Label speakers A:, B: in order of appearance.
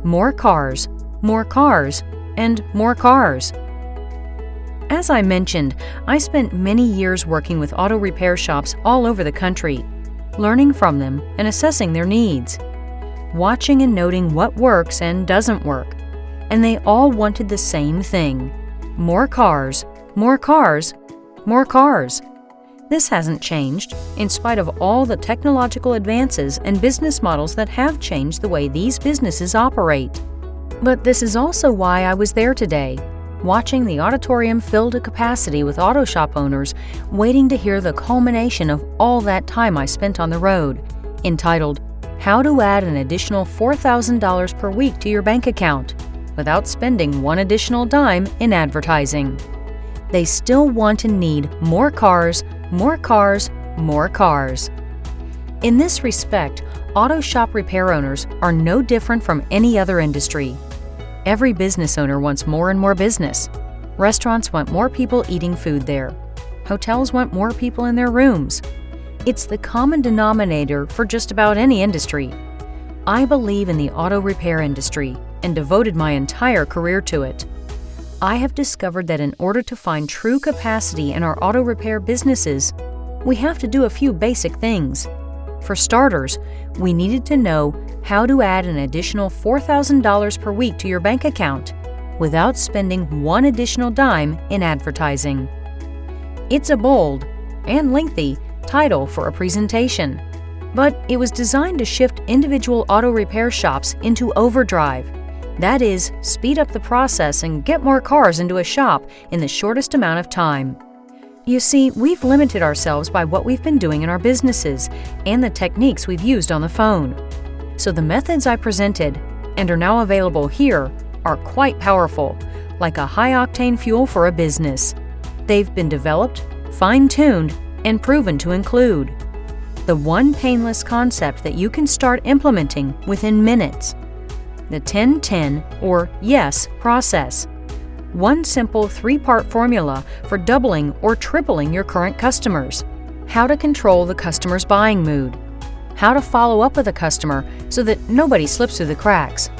A: more cars, and more cars. As I mentioned, I spent many years working with auto repair shops all over the country, learning from them and assessing their needs, watching and noting what works and doesn't work. And they all wanted the same thing: more cars, more cars, more cars. This hasn't changed, in spite of all the technological advances and business models that have changed the way these businesses operate. But this is also why I was there today, watching the auditorium fill to capacity with auto shop owners, waiting to hear the culmination of all that time I spent on the road, entitled, "How to Add an Additional $4,000 per Week to Your Bank Account Without Spending One Additional Dime in Advertising." They still want and need more cars, more cars, more cars. In this respect, auto shop repair owners are no different from any other industry. Every business owner wants more and more business. Restaurants want more people eating food there. Hotels want more people in their rooms. It's the common denominator for just about any industry. I believe in the auto repair industry and devoted my entire career to it. I have discovered that in order to find true capacity in our auto repair businesses, we have to do a few basic things. For starters, we needed to know how to add an additional $4,000 per week to your bank account without spending one additional dime in advertising. It's a bold and lengthy title for a presentation, but it was designed to shift individual auto repair shops into overdrive. That is, speed up the process and get more cars into a shop in the shortest amount of time. You see, we've limited ourselves by what we've been doing in our businesses and the techniques we've used on the phone. So the methods I presented, and are now available here, are quite powerful, like a high-octane fuel for a business. They've been developed, fine-tuned, and proven to include the one painless concept that you can start implementing within minutes, the 10-10 or YES process, one simple 3-part formula for doubling or tripling your current customers, how to control the customer's buying mood, how to follow up with a customer so that nobody slips through the cracks,